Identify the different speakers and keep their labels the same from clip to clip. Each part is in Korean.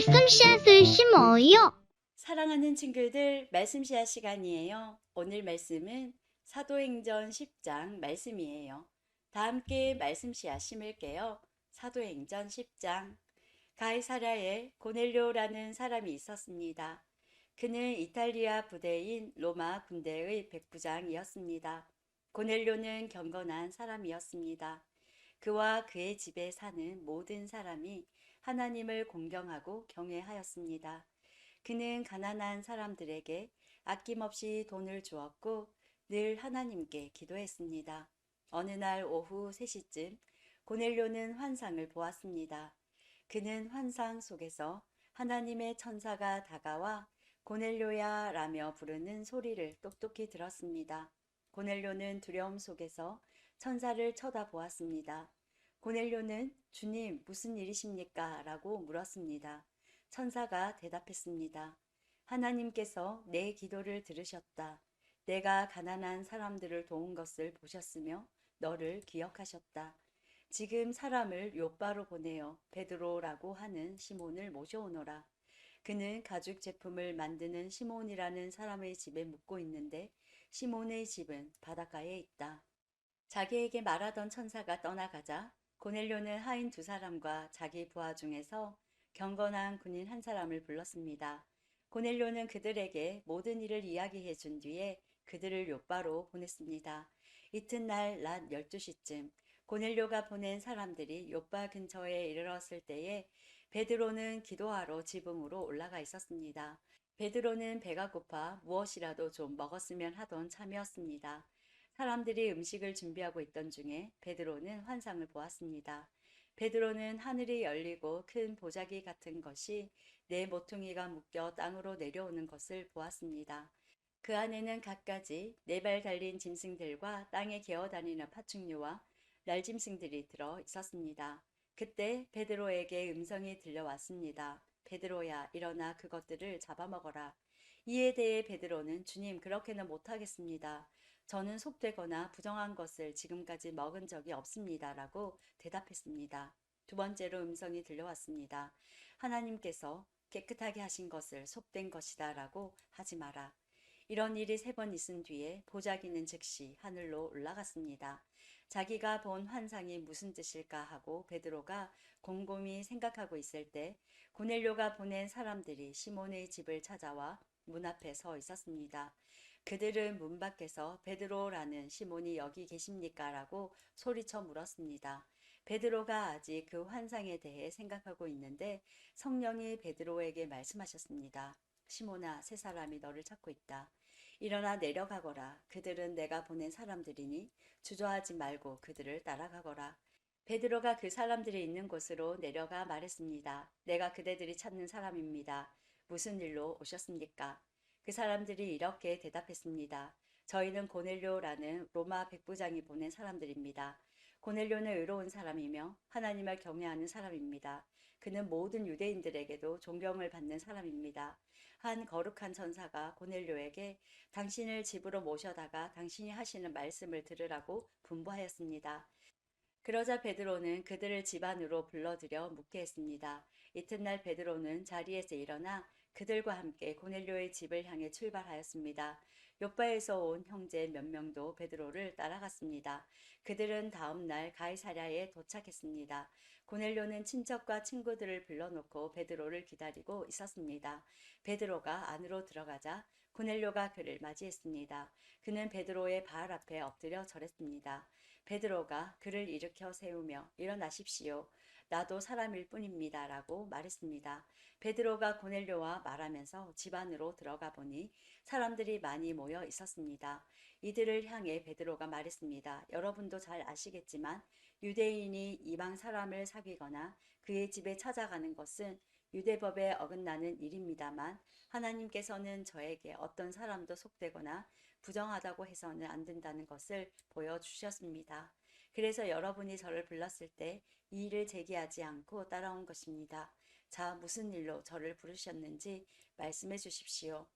Speaker 1: 말씀 씨앗을 심어요.
Speaker 2: 사랑하는 친구들, 말씀 시간 시간이에요. 오늘 말씀은 사도행전 10장 말씀이에요. 다 함께 말씀 씨앗 심을게요. 사도행전 10장. 가이사랴에 고넬료라는 사람이 있었습니다. 그는 이탈리아 부대인 로마 군대의 백부장이었습니다. 고넬료는 경건한 사람이었습니다. 그와 그의 집에 사는 모든 사람이 하나님을 공경하고 경외하였습니다. 그는 가난한 사람들에게 아낌없이 돈을 주었고 늘 하나님께 기도했습니다. 어느 날 오후 3시쯤 고넬료는 환상을 보았습니다. 그는 환상 속에서 하나님의 천사가 다가와 고넬료야 라며 부르는 소리를 똑똑히 들었습니다. 고넬료는 두려움 속에서 천사를 쳐다보았습니다. 고넬료는 주님 무슨 일이십니까? 라고 물었습니다. 천사가 대답했습니다. 하나님께서 내 기도를 들으셨다. 내가 가난한 사람들을 도운 것을 보셨으며 너를 기억하셨다. 지금 사람을 욥바로 보내어 베드로라고 하는 시몬을 모셔오너라. 그는 가죽 제품을 만드는 시몬이라는 사람의 집에 묵고 있는데 시몬의 집은 바닷가에 있다. 자기에게 말하던 천사가 떠나가자 고넬료는 하인 2사람과 자기 부하 중에서 경건한 군인 1사람을 불렀습니다. 고넬료는 그들에게 모든 일을 이야기해 준 뒤에 그들을 욥바로 보냈습니다. 이튿날 낮 12시쯤 고넬료가 보낸 사람들이 욥바 근처에 이르렀을 때에 베드로는 기도하러 지붕으로 올라가 있었습니다. 베드로는 배가 고파 무엇이라도 좀 먹었으면 하던 참이었습니다. 사람들이 음식을 준비하고 있던 중에 베드로는 환상을 보았습니다. 베드로는 하늘이 열리고 큰 보자기 같은 것이 네 모퉁이가 묶여 땅으로 내려오는 것을 보았습니다. 그 안에는 갖가지 4발 달린 짐승들과 땅에 기어다니는 파충류와 날짐승들이 들어 있었습니다. 그때 베드로에게 음성이 들려왔습니다. 베드로야, 일어나 그것들을 잡아먹어라. 이에 대해 베드로는 주님, 그렇게는 못하겠습니다. 저는 속되거나 부정한 것을 지금까지 먹은 적이 없습니다. 라고 대답했습니다. 2번째로 음성이 들려왔습니다. 하나님께서 깨끗하게 하신 것을 속된 것이다 라고 하지 마라. 이런 일이 3번 있은 뒤에 보자기는 즉시 하늘로 올라갔습니다. 자기가 본 환상이 무슨 뜻일까 하고 베드로가 곰곰이 생각하고 있을 때 고넬료가 보낸 사람들이 시몬의 집을 찾아와 문 앞에 서 있었습니다. 그들은 문 밖에서 베드로라는 시몬이 여기 계십니까? 라고 소리쳐 물었습니다. 베드로가 아직 그 환상에 대해 생각하고 있는데 성령이 베드로에게 말씀하셨습니다. 시몬아, 3사람이 너를 찾고 있다. 일어나 내려가거라. 그들은 내가 보낸 사람들이니 주저하지 말고 그들을 따라가거라. 베드로가 그 사람들이 있는 곳으로 내려가 말했습니다. 내가 그대들이 찾는 사람입니다. 무슨 일로 오셨습니까? 그 사람들이 이렇게 대답했습니다. 저희는 고넬료라는 로마 백부장이 보낸 사람들입니다. 고넬료는 의로운 사람이며 하나님을 경외하는 사람입니다. 그는 모든 유대인들에게도 존경을 받는 사람입니다. 한 거룩한 천사가 고넬료에게 당신을 집으로 모셔다가 당신이 하시는 말씀을 들으라고 분부하였습니다. 그러자 베드로는 그들을 집 안으로 불러들여 묻게 했습니다. 이튿날 베드로는 자리에서 일어나 그들과 함께 고넬료의 집을 향해 출발하였습니다. 욥바에서 온 형제 몇 명도 베드로를 따라갔습니다. 그들은 다음 날 가이사랴에 도착했습니다. 고넬료는 친척과 친구들을 불러놓고 베드로를 기다리고 있었습니다. 베드로가 안으로 들어가자 고넬료가 그를 맞이했습니다. 그는 베드로의 발 앞에 엎드려 절했습니다. 베드로가 그를 일으켜 세우며 일어나십시오. 나도 사람일 뿐입니다. 라고 말했습니다. 베드로가 고넬료와 말하면서 집 안으로 들어가 보니 사람들이 많이 모여 있었습니다. 이들을 향해 베드로가 말했습니다. 여러분도 잘 아시겠지만 유대인이 이방 사람을 사귀거나 그의 집에 찾아가는 것은 유대법에 어긋나는 일입니다만 하나님께서는 저에게 어떤 사람도 속되거나 부정하다고 해서는 안 된다는 것을 보여주셨습니다. 그래서 여러분이 저를 불렀을 때 이 일을 제기하지 않고 따라온 것입니다. 자, 무슨 일로 저를 부르셨는지 말씀해 주십시오.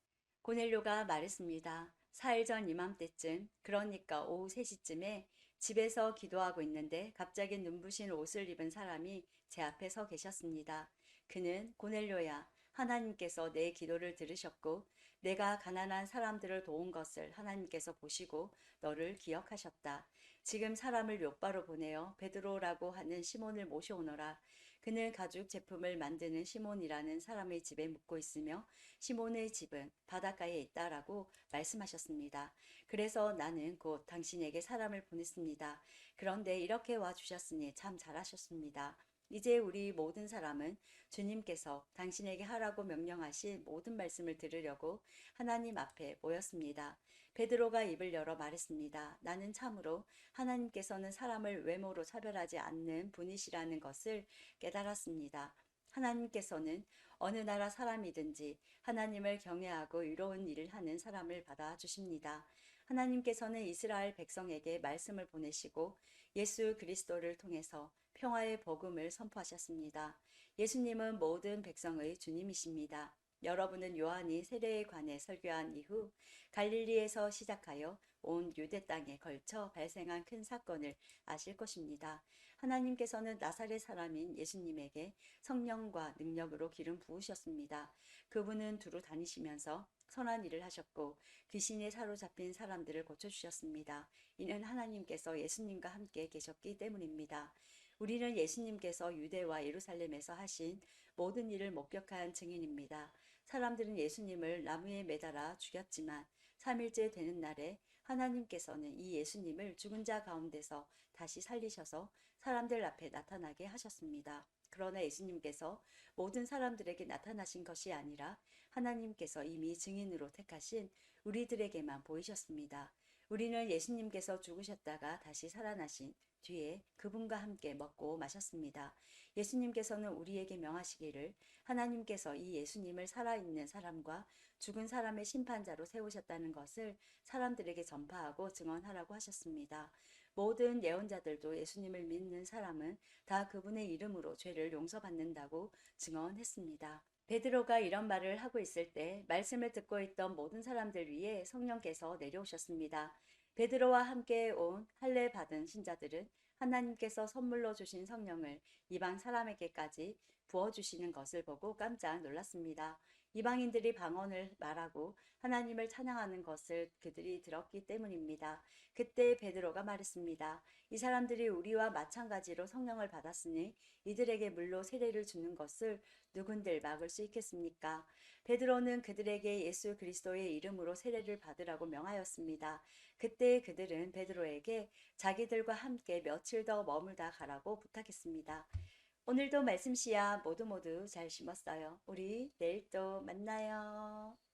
Speaker 2: 고넬료가 말했습니다. 4일 전 이맘때쯤, 그러니까 오후 3시쯤에 집에서 기도하고 있는데 갑자기 눈부신 옷을 입은 사람이 제 앞에 서 계셨습니다. 그는 고넬료야, 하나님께서 내 기도를 들으셨고 내가 가난한 사람들을 도운 것을 하나님께서 보시고 너를 기억하셨다. 지금 사람을 욥바로 보내어 베드로라고 하는 시몬을 모셔오너라. 그는 가죽 제품을 만드는 시몬이라는 사람의 집에 묵고 있으며 시몬의 집은 바닷가에 있다라고 말씀하셨습니다. 그래서 나는 곧 당신에게 사람을 보냈습니다. 그런데 이렇게 와 주셨으니 참 잘하셨습니다. 이제 우리 모든 사람은 주님께서 당신에게 하라고 명령하신 모든 말씀을 들으려고 하나님 앞에 모였습니다. 베드로가 입을 열어 말했습니다. 나는 참으로 하나님께서는 사람을 외모로 차별하지 않는 분이시라는 것을 깨달았습니다. 하나님께서는 어느 나라 사람이든지 하나님을 경외하고 의로운 일을 하는 사람을 받아주십니다. 하나님께서는 이스라엘 백성에게 말씀을 보내시고 예수 그리스도를 통해서 평화의 복음을 선포하셨습니다. 예수님은 모든 백성의 주님이십니다. 여러분은 요한이 세례에 관해 설교한 이후 갈릴리에서 시작하여 온 유대 땅에 걸쳐 발생한 큰 사건을 아실 것입니다. 하나님께서는 나사렛 사람인 예수님에게 성령과 능력으로 기름 부으셨습니다. 그분은 두루 다니시면서 선한 일을 하셨고 귀신에 사로잡힌 사람들을 고쳐주셨습니다. 이는 하나님께서 예수님과 함께 계셨기 때문입니다. 우리는 예수님께서 유대와 예루살렘에서 하신 모든 일을 목격한 증인입니다. 사람들은 예수님을 나무에 매달아 죽였지만 3일째 되는 날에 하나님께서는 이 예수님을 죽은 자 가운데서 다시 살리셔서 사람들 앞에 나타나게 하셨습니다. 그러나 예수님께서 모든 사람들에게 나타나신 것이 아니라 하나님께서 이미 증인으로 택하신 우리들에게만 보이셨습니다. 우리는 예수님께서 죽으셨다가 다시 살아나신 뒤에 그분과 함께 먹고 마셨습니다. 예수님께서는 우리에게 명하시기를 하나님께서 이 예수님을 살아있는 사람과 죽은 사람의 심판자로 세우셨다는 것을 사람들에게 전파하고 증언하라고 하셨습니다. 모든 예언자들도 예수님을 믿는 사람은 다 그분의 이름으로 죄를 용서받는다고 증언했습니다. 베드로가 이런 말을 하고 있을 때 말씀을 듣고 있던 모든 사람들 위에 성령께서 내려오셨습니다. 베드로와 함께 온 할례 받은 신자들은 하나님께서 선물로 주신 성령을 이방 사람에게까지 부어주시는 것을 보고 깜짝 놀랐습니다. 이방인들이 방언을 말하고 하나님을 찬양하는 것을 그들이 들었기 때문입니다. 그때 베드로가 말했습니다. 이 사람들이 우리와 마찬가지로 성령을 받았으니 이들에게 물로 세례를 주는 것을 누군들 막을 수 있겠습니까? 베드로는 그들에게 예수 그리스도의 이름으로 세례를 받으라고 명하였습니다. 그때 그들은 베드로에게 자기들과 함께 며칠 더 머물다 가라고 부탁했습니다. 오늘도 말씀 씨앗 모두 잘 심었어요. 우리 내일 또 만나요.